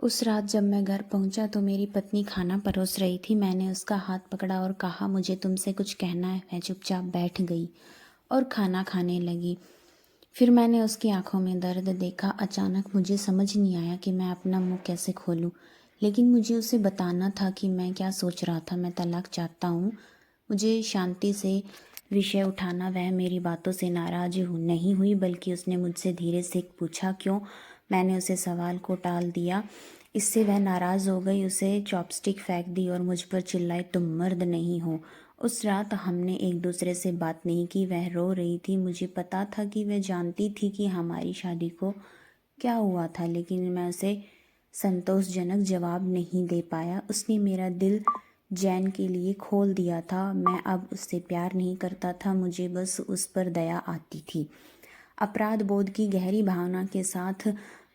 उस रात जब मैं घर पहुंचा तो मेरी पत्नी खाना परोस रही थी। मैंने उसका हाथ पकड़ा और कहा, मुझे तुमसे कुछ कहना है। वह चुपचाप बैठ गई और खाना खाने लगी। फिर मैंने उसकी आंखों में दर्द देखा। अचानक मुझे समझ नहीं आया कि मैं अपना मुंह कैसे खोलूं, लेकिन मुझे उसे बताना था कि मैं क्या सोच रहा था। मैं तलाक चाहता हूँ। मुझे शांति से विषय उठाना। वह मेरी बातों से नाराज नहीं हुई, बल्कि उसने मुझसे धीरे से पूछा, क्यों। मैंने उसे सवाल को टाल दिया। इससे वह नाराज़ हो गई, उसे चॉपस्टिक फेंक दी और मुझ पर चिल्लाई, तुम मर्द नहीं हो। उस रात हमने एक दूसरे से बात नहीं की। वह रो रही थी। मुझे पता था कि वह जानती थी कि हमारी शादी को क्या हुआ था, लेकिन मैं उसे संतोषजनक जवाब नहीं दे पाया। उसने मेरा दिल जैन के लिए खोल दिया था। मैं अब उससे प्यार नहीं करता था, मुझे बस उस पर दया आती थी। अपराध बोध की गहरी भावना के साथ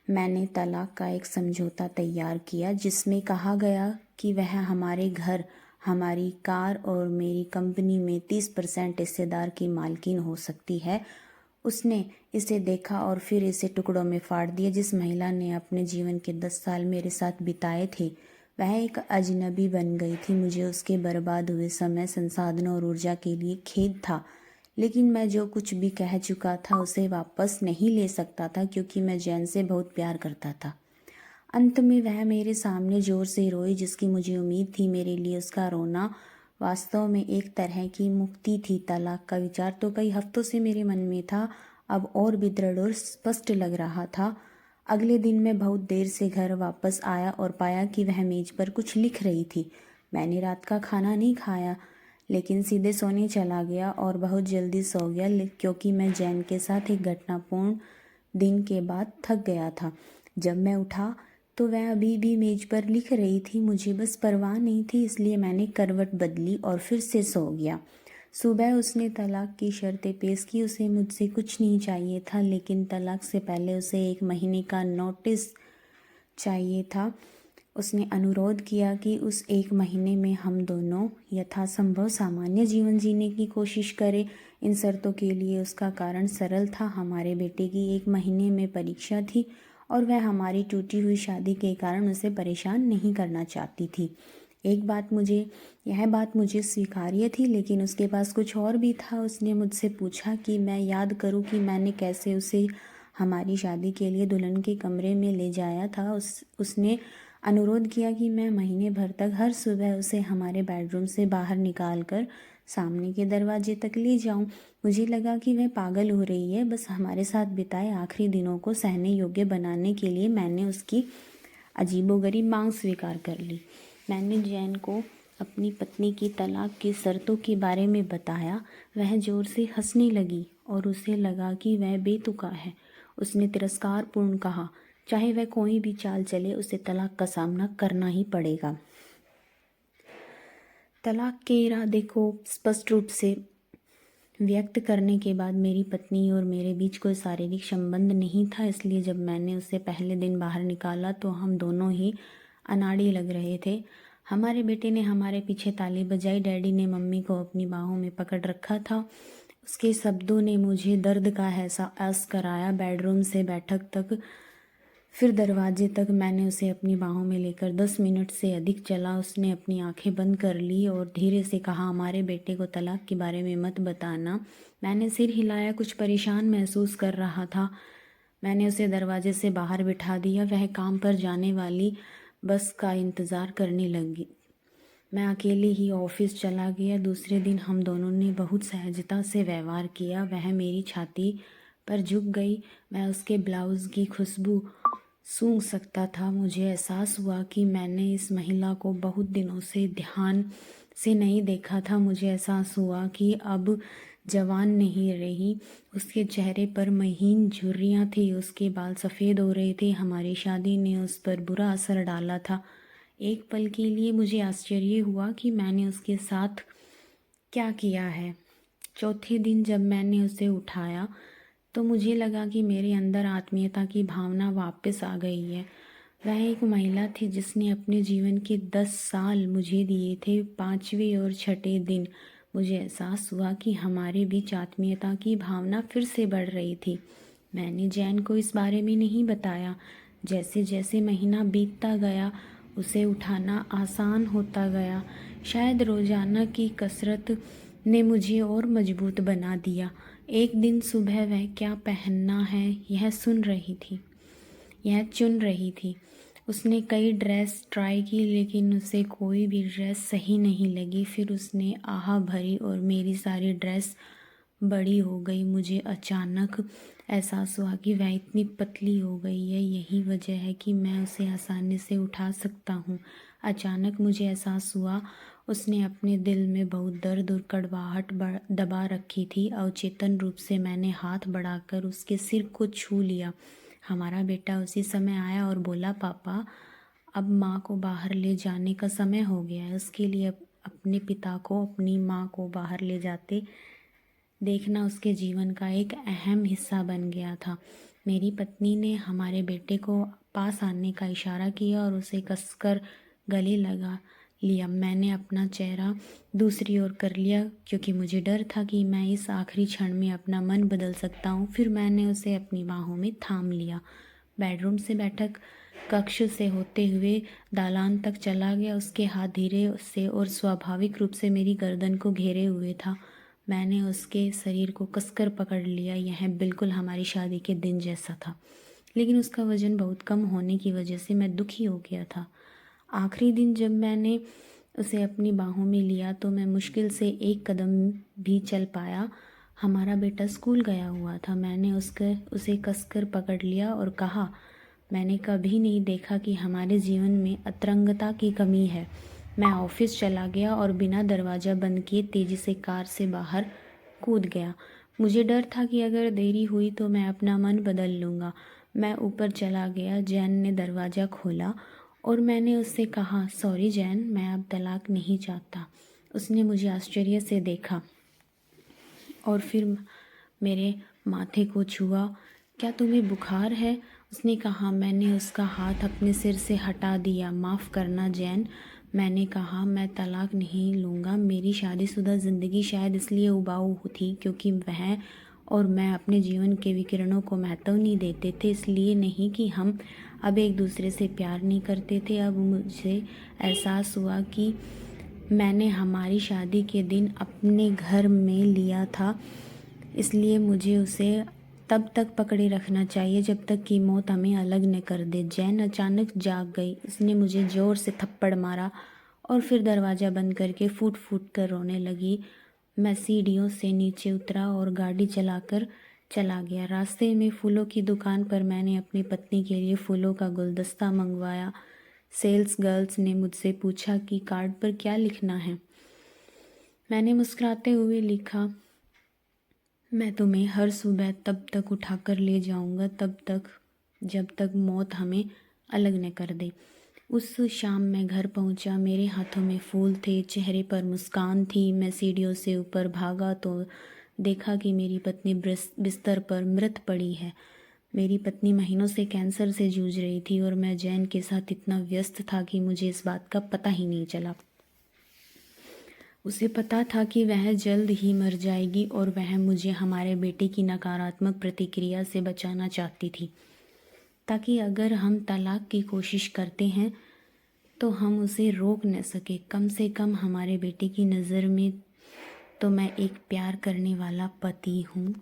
मैंने तलाक का एक समझौता तैयार किया, जिसमें कहा गया कि वह हमारे घर, हमारी कार और मेरी कंपनी में 30% हिस्सेदार की मालकिन हो सकती है। उसने इसे देखा और फिर इसे टुकड़ों में फाड़ दिया। जिस महिला ने अपने जीवन के 10 साल मेरे साथ बिताए थे, वह एक अजनबी बन गई थी। मुझे उसके बर्बाद हुए समय, संसाधनों और ऊर्जा के लिए खेद था, लेकिन मैं जो कुछ भी कह चुका था उसे वापस नहीं ले सकता था, क्योंकि मैं जैन से बहुत प्यार करता था। अंत में वह मेरे सामने जोर से रोई। जिसकी मुझे उम्मीद थी, मेरे लिए उसका रोना वास्तव में एक तरह की मुक्ति थी। तलाक का विचार तो कई हफ्तों से मेरे मन में था, अब और भी दृढ़ और स्पष्ट लग रहा था। अगले दिन मैं बहुत देर से घर वापस आया और पाया कि वह मेज पर कुछ लिख रही थी। मैंने रात का खाना नहीं खाया, लेकिन सीधे सोने चला गया और बहुत जल्दी सो गया, क्योंकि मैं जैन के साथ एक घटनापूर्ण दिन के बाद थक गया था। जब मैं उठा तो वह अभी भी मेज पर लिख रही थी। मुझे बस परवाह नहीं थी, इसलिए मैंने करवट बदली और फिर से सो गया। सुबह उसने तलाक की शर्तें पेश की। उसे मुझसे कुछ नहीं चाहिए था, लेकिन तलाक से पहले उसे 1 महीने का नोटिस चाहिए था। उसने अनुरोध किया कि उस 1 महीने में हम दोनों यथासंभव सामान्य जीवन जीने की कोशिश करें। इन शर्तों के लिए उसका कारण सरल था। हमारे बेटे की 1 महीने में परीक्षा थी और वह हमारी टूटी हुई शादी के कारण उसे परेशान नहीं करना चाहती थी। यह बात मुझे स्वीकार्य थी, लेकिन उसके पास कुछ और भी था। उसने मुझसे पूछा कि मैं याद करूं कि मैंने कैसे उसे हमारी शादी के लिए दुल्हन के कमरे में ले जाया था। उसने अनुरोध किया कि मैं महीने भर तक हर सुबह उसे हमारे बेडरूम से बाहर निकाल कर सामने के दरवाजे तक ले जाऊं। मुझे लगा कि वह पागल हो रही है। बस हमारे साथ बिताए आखिरी दिनों को सहने योग्य बनाने के लिए मैंने उसकी अजीबोगरीब मांग स्वीकार कर ली। मैंने जैन को अपनी पत्नी की तलाक की शर्तों के बारे में बताया। वह जोर से हंसने लगी और उसे लगा कि वह बेतुका है। उसने तिरस्कारपूर्ण कहा, चाहे वह कोई भी चाल चले, उसे तलाक का सामना करना ही पड़ेगा। तलाक के इरादे को स्पष्ट रूप से व्यक्त करने के बाद मेरी पत्नी और मेरे बीच कोई शारीरिक संबंध नहीं था, इसलिए जब मैंने उसे पहले दिन बाहर निकाला तो हम दोनों ही अनाड़ी लग रहे थे। हमारे बेटे ने हमारे पीछे ताली बजाई। डैडी ने मम्मी को अपनी बाहों में पकड़ रखा था। उसके शब्दों ने मुझे दर्द का एहसास कराया। बेडरूम से बैठक तक, फिर दरवाजे तक मैंने उसे अपनी बाहों में लेकर 10 मिनट से अधिक चला। उसने अपनी आंखें बंद कर ली और धीरे से कहा, हमारे बेटे को तलाक के बारे में मत बताना। मैंने सिर हिलाया, कुछ परेशान महसूस कर रहा था। मैंने उसे दरवाजे से बाहर बिठा दिया। वह काम पर जाने वाली बस का इंतज़ार करने लगी। मैं अकेले ही ऑफिस चला गया। दूसरे दिन हम दोनों ने बहुत सहजता से व्यवहार किया। वह मेरी छाती पर झुक गई। मैं उसके ब्लाउज़ की खुशबू सूंघ सकता था। मुझे एहसास हुआ कि मैंने इस महिला को बहुत दिनों से ध्यान से नहीं देखा था। मुझे एहसास हुआ कि अब जवान नहीं रही। उसके चेहरे पर महीन झुर्रियाँ थी, उसके बाल सफ़ेद हो रहे थे। हमारी शादी ने उस पर बुरा असर डाला था। एक पल के लिए मुझे आश्चर्य हुआ कि मैंने उसके साथ क्या किया है। चौथे दिन जब मैंने उसे उठाया तो मुझे लगा कि मेरे अंदर आत्मीयता की भावना वापस आ गई है। वह एक महिला थी जिसने अपने जीवन के 10 साल मुझे दिए थे। 5वें और छठे दिन मुझे एहसास हुआ कि हमारे बीच आत्मीयता की भावना फिर से बढ़ रही थी। मैंने जैन को इस बारे में नहीं बताया। जैसे जैसे महीना बीतता गया उसे उठाना आसान होता गया। शायद रोज़ाना की कसरत ने मुझे और मजबूत बना दिया। एक दिन सुबह वह क्या पहनना है यह चुन रही थी। उसने कई ड्रेस ट्राई की लेकिन उसे कोई भी ड्रेस सही नहीं लगी। फिर उसने आह भरी और मेरी सारी ड्रेस बड़ी हो गई। मुझे अचानक एहसास हुआ कि वह इतनी पतली हो गई है, यही वजह है कि मैं उसे आसानी से उठा सकता हूँ। अचानक मुझे एहसास हुआ उसने अपने दिल में बहुत दर्द और कड़वाहट दबा रखी थी। अवचेतन रूप से मैंने हाथ बढ़ाकर उसके सिर को छू लिया। हमारा बेटा उसी समय आया और बोला, पापा अब माँ को बाहर ले जाने का समय हो गया है। उसके लिए अपने पिता को अपनी माँ को बाहर ले जाते देखना उसके जीवन का एक अहम हिस्सा बन गया था। मेरी पत्नी ने हमारे बेटे को पास आने का इशारा किया और उसे कसकर गले लगा लिया। मैंने अपना चेहरा दूसरी ओर कर लिया क्योंकि मुझे डर था कि मैं इस आखिरी क्षण में अपना मन बदल सकता हूँ। फिर मैंने उसे अपनी बाहों में थाम लिया। बेडरूम से बैठक कक्ष से होते हुए दालान तक चला गया। उसके हाथ धीरे से और स्वाभाविक रूप से मेरी गर्दन को घेरे हुए था। मैंने उसके शरीर को कसकर पकड़ लिया। यह बिल्कुल हमारी शादी के दिन जैसा था, लेकिन उसका वजन बहुत कम होने की वजह से मैं दुखी हो गया था। आखिरी दिन जब मैंने उसे अपनी बाहों में लिया तो मैं मुश्किल से एक कदम भी चल पाया। हमारा बेटा स्कूल गया हुआ था। मैंने उसे कसकर पकड़ लिया और कहा, मैंने कभी नहीं देखा कि हमारे जीवन में अतरंगता की कमी है। मैं ऑफिस चला गया और बिना दरवाज़ा बंद किए तेज़ी से कार से बाहर कूद गया। मुझे डर था कि अगर देरी हुई तो मैं अपना मन बदल लूँगा। मैं ऊपर चला गया। जैन ने दरवाज़ा खोला और मैंने उससे कहा, सॉरी जैन, मैं अब तलाक नहीं चाहता। उसने मुझे आश्चर्य से देखा और फिर मेरे माथे को छुआ। क्या तुम्हें बुखार है? उसने कहा। मैंने उसका हाथ अपने सिर से हटा दिया। माफ़ करना जैन, मैंने कहा, मैं तलाक नहीं लूँगा। मेरी शादीशुदा ज़िंदगी शायद इसलिए उबाऊ थी क्योंकि वह और मैं अपने जीवन के विकिरणों को महत्व नहीं देते थे। इसलिए नहीं कि हम अब एक दूसरे से प्यार नहीं करते थे। अब मुझे एहसास हुआ कि मैंने हमारी शादी के दिन अपने घर में लिया था, इसलिए मुझे उसे तब तक पकड़े रखना चाहिए जब तक कि मौत हमें अलग न कर दे। जैन अचानक जाग गई। उसने मुझे ज़ोर से थप्पड़ मारा और फिर दरवाज़ा बंद करके फूट फूट कर रोने लगी। मैं सीढ़ियों से नीचे उतरा और गाड़ी चलाकर चला गया। रास्ते में फूलों की दुकान पर मैंने अपनी पत्नी के लिए फूलों का गुलदस्ता मंगवाया। सेल्स गर्ल्स ने मुझसे पूछा कि कार्ड पर क्या लिखना है। मैंने मुस्कुराते हुए लिखा, मैं तुम्हें हर सुबह तब तक उठाकर ले जाऊंगा जब तक मौत हमें अलग न कर दे। उस शाम मैं घर पहुंचा। मेरे हाथों में फूल थे, चेहरे पर मुस्कान थी। मैं सीढ़ियों से ऊपर भागा तो देखा कि मेरी पत्नी बिस्तर पर मृत पड़ी है। मेरी पत्नी महीनों से कैंसर से जूझ रही थी और मैं जैन के साथ इतना व्यस्त था कि मुझे इस बात का पता ही नहीं चला। उसे पता था कि वह जल्द ही मर जाएगी और वह मुझे हमारे बेटे की नकारात्मक प्रतिक्रिया से बचाना चाहती थी, ताकि अगर हम तलाक की कोशिश करते हैं तो हम उसे रोक न सके। कम से कम हमारे बेटे की नज़र में तो मैं एक प्यार करने वाला पति हूँ।